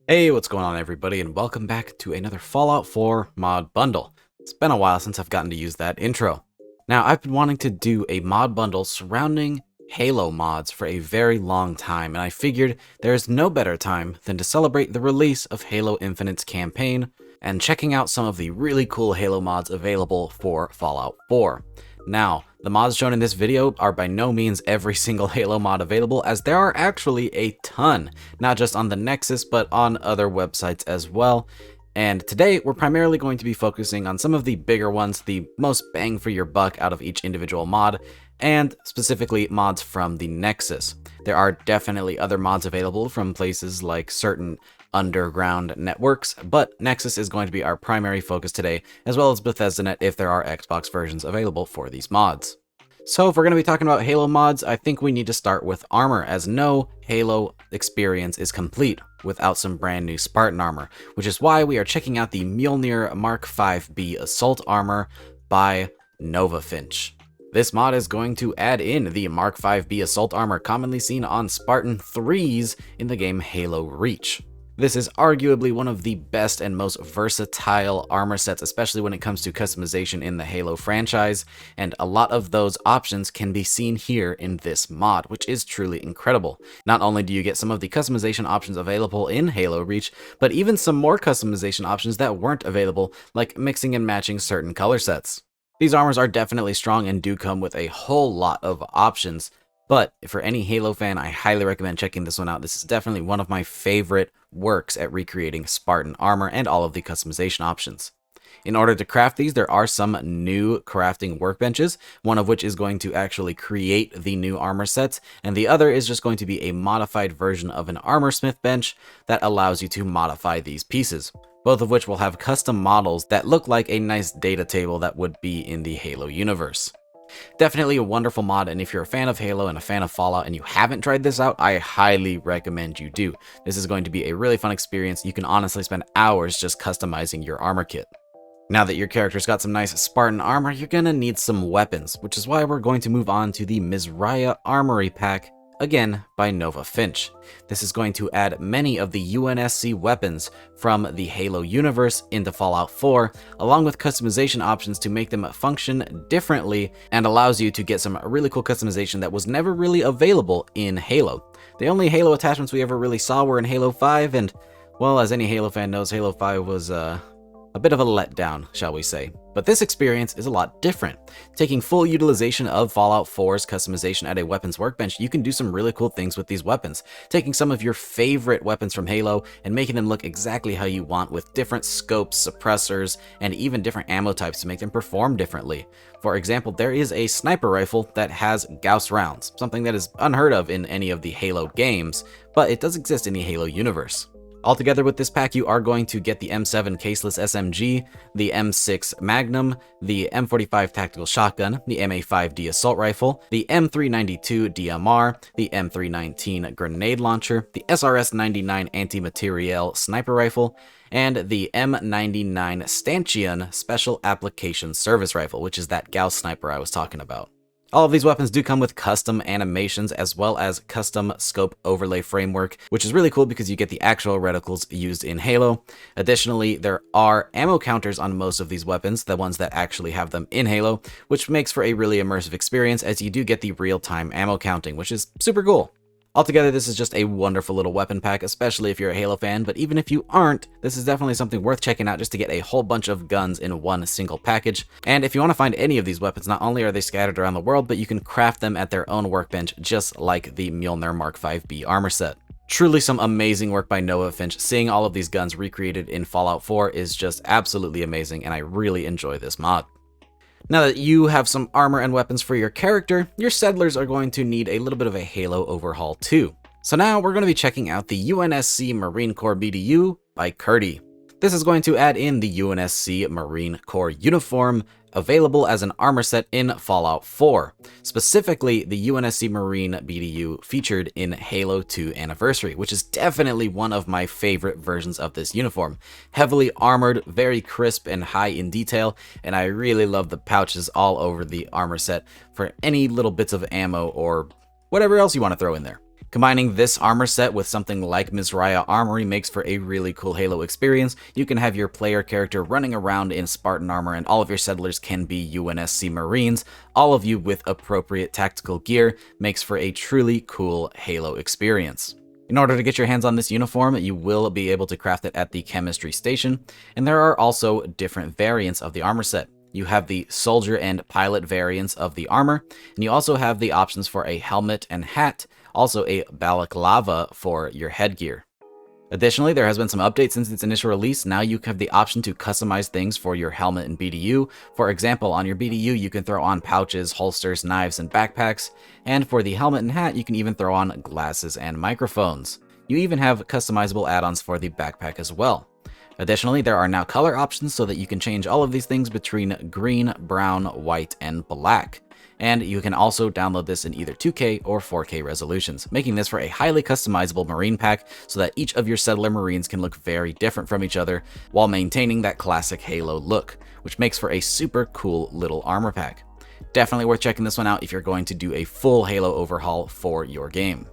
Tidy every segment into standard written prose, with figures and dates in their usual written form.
Hey, what's going on everybody, and welcome back to another Fallout 4 mod bundle. It's been a while since I've gotten to use that intro. Now, I've been wanting to do a mod bundle surrounding Halo mods for a very long time, and I figured there's no better time than to celebrate the release of Halo Infinite's campaign and checking out some of the really cool Halo mods available for Fallout 4. Now, the mods shown in this video are by no means every single Halo mod available, as there are actually a ton, not just on the Nexus, but on other websites as well. And today, we're primarily going to be focusing on some of the bigger ones, the most bang for your buck out of each individual mod, and specifically mods from the Nexus. There are definitely other mods available from places like certain underground networks, but Nexus is going to be our primary focus today, as well as BethesdaNet if there are Xbox versions available for these mods. So if we're going to be talking about Halo mods, I think we need to start with armor, as no Halo experience is complete without some brand new Spartan armor, which is why we are checking out the Mjolnir Mark 5B Assault Armor by NovaFinch. This mod is going to add in the Mark 5B Assault Armor commonly seen on Spartan 3s in the game Halo Reach. This is arguably one of the best and most versatile armor sets, especially when it comes to customization in the Halo franchise, and a lot of those options can be seen here in this mod, which is truly incredible. Not only do you get some of the customization options available in Halo Reach, but even some more customization options that weren't available, like mixing and matching certain color sets. These armors are definitely strong and do come with a whole lot of options, but for any Halo fan, I highly recommend checking this one out. This is definitely one of my favorite works at recreating Spartan armor and all of the customization options. In order to craft these, there are some new crafting workbenches, one of which is going to actually create the new armor sets, and the other is just going to be a modified version of an armorsmith bench that allows you to modify these pieces, both of which will have custom models that look like a nice data table that would be in the Halo universe. Definitely a wonderful mod, and if you're a fan of Halo and a fan of Fallout and you haven't tried this out, I highly recommend you do. This is going to be a really fun experience. You can honestly spend hours just customizing your armor kit. Now that your character's got some nice Spartan armor, you're gonna need some weapons, which is why we're going to move on to the Misria Armory pack, again by NovaFinch. This is going to add many of the UNSC weapons from the Halo universe into Fallout 4, along with customization options to make them function differently, and allows you to get some really cool customization that was never really available in Halo. The only Halo attachments we ever really saw were in Halo 5, and, well, as any Halo fan knows, Halo 5 was a bit of a letdown, shall we say. But this experience is a lot different. Taking full utilization of Fallout 4's customization at a weapons workbench, you can do some really cool things with these weapons. Taking some of your favorite weapons from Halo and making them look exactly how you want, with different scopes, suppressors, and even different ammo types to make them perform differently. For example, there is a sniper rifle that has Gauss rounds, something that is unheard of in any of the Halo games, but it does exist in the Halo universe. Altogether with this pack, you are going to get the M7 caseless SMG, the M6 Magnum, the M45 tactical shotgun, the MA5D assault rifle, the M392 DMR, the M319 grenade launcher, the SRS-99 anti-materiel sniper rifle, and the M99 Stanchion special application service rifle, which is that Gauss sniper I was talking about. All of these weapons do come with custom animations as well as custom scope overlay framework, which is really cool because you get the actual reticles used in Halo. Additionally, there are ammo counters on most of these weapons, the ones that actually have them in Halo, which makes for a really immersive experience as you do get the real-time ammo counting, which is super cool. Altogether, this is just a wonderful little weapon pack, especially if you're a Halo fan, but even if you aren't, this is definitely something worth checking out just to get a whole bunch of guns in one single package. And if you want to find any of these weapons, not only are they scattered around the world, but you can craft them at their own workbench, just like the Mjolnir Mark 5B armor set. Truly some amazing work by NovaFinch. Seeing all of these guns recreated in Fallout 4 is just absolutely amazing, and I really enjoy this mod. Now that you have some armor and weapons for your character, your settlers are going to need a little bit of a Halo overhaul too. So now we're going to be checking out the UNSC Marine Corps BDU by Kurtie. This is going to add in the UNSC Marine Corps uniform, available as an armor set in Fallout 4, specifically the UNSC Marine BDU featured in Halo 2 Anniversary, which is definitely one of my favorite versions of this uniform. Heavily armored, very crisp and high in detail, and I really love the pouches all over the armor set for any little bits of ammo or whatever else you want to throw in there. Combining this armor set with something like Misria Armory makes for a really cool Halo experience. You can have your player character running around in Spartan armor, and all of your settlers can be UNSC Marines. All of you with appropriate tactical gear makes for a truly cool Halo experience. In order to get your hands on this uniform, you will be able to craft it at the chemistry station, and there are also different variants of the armor set. You have the soldier and pilot variants of the armor, and you also have the options for a helmet and hat, also a balaclava for your headgear. Additionally, there has been some updates since its initial release. Now you have the option to customize things for your helmet and BDU. For example, on your BDU, you can throw on pouches, holsters, knives, and backpacks. And for the helmet and hat, you can even throw on glasses and microphones. You even have customizable add-ons for the backpack as well. Additionally, there are now color options so that you can change all of these things between green, brown, white, and black. And you can also download this in either 2K or 4K resolutions, making this for a highly customizable Marine pack so that each of your settler Marines can look very different from each other while maintaining that classic Halo look, which makes for a super cool little armor pack. Definitely worth checking this one out if you're going to do a full Halo overhaul for your game.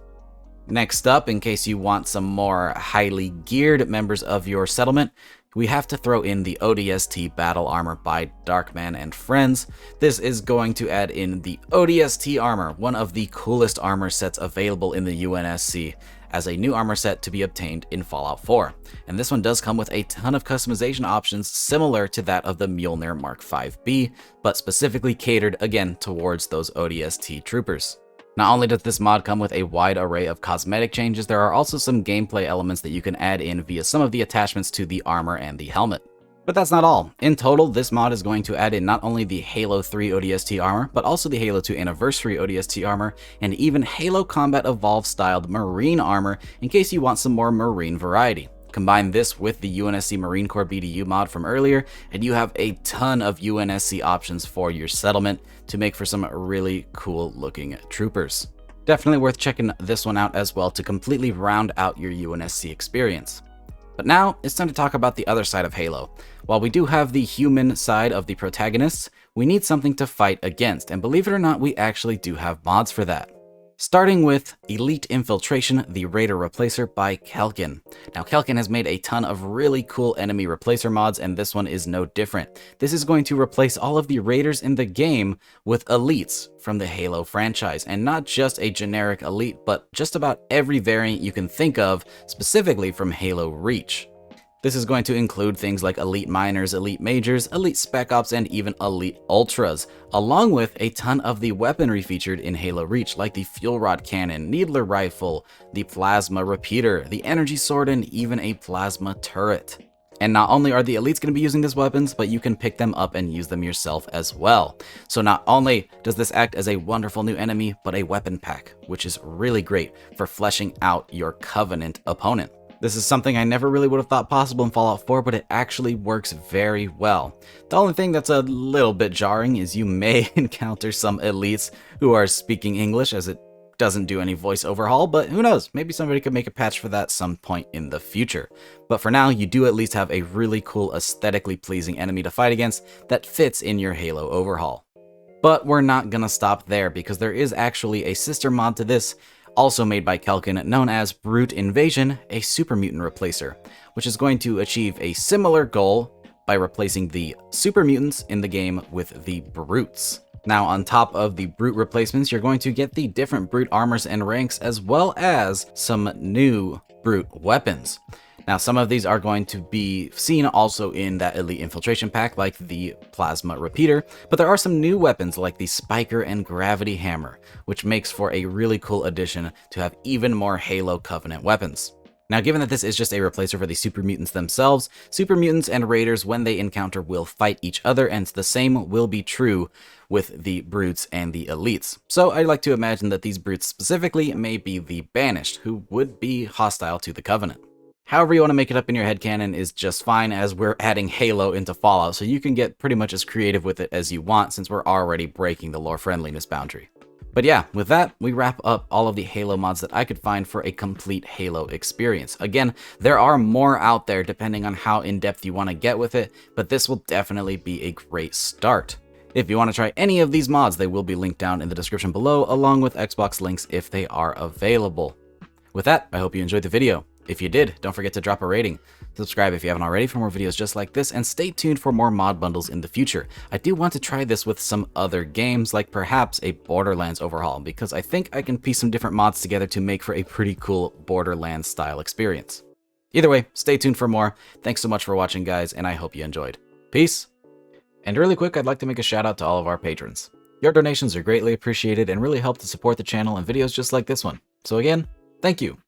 Next up, in case you want some more highly geared members of your settlement, we have to throw in the ODST Battle Armor by DarkMan and friends. This is going to add in the ODST Armor, one of the coolest armor sets available in the UNSC, as a new armor set to be obtained in Fallout 4. And this one does come with a ton of customization options similar to that of the Mjolnir Mark 5B, but specifically catered again towards those ODST troopers. Not only does this mod come with a wide array of cosmetic changes, there are also some gameplay elements that you can add in via some of the attachments to the armor and the helmet. But that's not all. In total, this mod is going to add in not only the Halo 3 ODST armor, but also the Halo 2 Anniversary ODST armor, and even Halo Combat Evolved styled Marine armor in case you want some more Marine variety. Combine this with the UNSC Marine Corps BDU mod from earlier, and you have a ton of UNSC options for your settlement to make for some really cool looking troopers. Definitely worth checking this one out as well to completely round out your UNSC experience. But now it's time to talk about the other side of Halo. While we do have the human side of the protagonists, we need something to fight against, and believe it or not, we actually do have mods for that. Starting with Elite Infiltration, the Raider Replacer by Kelcken. Now, Kelcken has made a ton of really cool enemy replacer mods, and this one is no different. This is going to replace all of the Raiders in the game with elites from the Halo franchise, and not just a generic elite, but just about every variant you can think of, specifically from Halo Reach. This is going to include things like Elite Miners, Elite Majors, Elite Spec Ops, and even Elite Ultras, along with a ton of the weaponry featured in Halo Reach, like the Fuel Rod Cannon, Needler Rifle, the Plasma Repeater, the Energy Sword, and even a Plasma Turret. And not only are the elites going to be using these weapons, but you can pick them up and use them yourself as well. So not only does this act as a wonderful new enemy, but a weapon pack, which is really great for fleshing out your Covenant opponent. This is something I never really would have thought possible in Fallout 4, but it actually works very well. The only thing that's a little bit jarring is you may encounter some elites who are speaking English, as it doesn't do any voice overhaul, but who knows, maybe somebody could make a patch for that some point in the future. But for now, you do at least have a really cool, aesthetically pleasing enemy to fight against that fits in your Halo overhaul. But we're not gonna stop there, because there is actually a sister mod to this, also made by Kelcken, known as Brute Invasion, a Supermutant replacer, which is going to achieve a similar goal by replacing the Supermutants in the game with the Brutes. Now, on top of the Brute replacements, you're going to get the different Brute armors and ranks, as well as some new Brute weapons. Now, some of these are going to be seen also in that Elite Infiltration pack, like the Plasma Repeater, but there are some new weapons like the Spiker and Gravity Hammer, which makes for a really cool addition to have even more Halo Covenant weapons. Now, given that this is just a replacer for the Supermutants themselves, Supermutants and Raiders, when they encounter, will fight each other, and the same will be true with the Brutes and the Elites. So I'd like to imagine that these Brutes specifically may be the Banished, who would be hostile to the Covenant. However you want to make it up in your headcanon is just fine, as we're adding Halo into Fallout, so you can get pretty much as creative with it as you want since we're already breaking the lore friendliness boundary. But yeah, with that, we wrap up all of the Halo mods that I could find for a complete Halo experience. Again, there are more out there depending on how in-depth you want to get with it, but this will definitely be a great start. If you want to try any of these mods, they will be linked down in the description below, along with Xbox links if they are available. With that, I hope you enjoyed the video. If you did, don't forget to drop a rating. Subscribe if you haven't already for more videos just like this, and stay tuned for more mod bundles in the future. I do want to try this with some other games, like perhaps a Borderlands overhaul, because I think I can piece some different mods together to make for a pretty cool Borderlands style experience. Either way, stay tuned for more. Thanks so much for watching, guys, and I hope you enjoyed. Peace! And really quick, I'd like to make a shout out to all of our patrons. Your donations are greatly appreciated and really help to support the channel and videos just like this one. So again, thank you!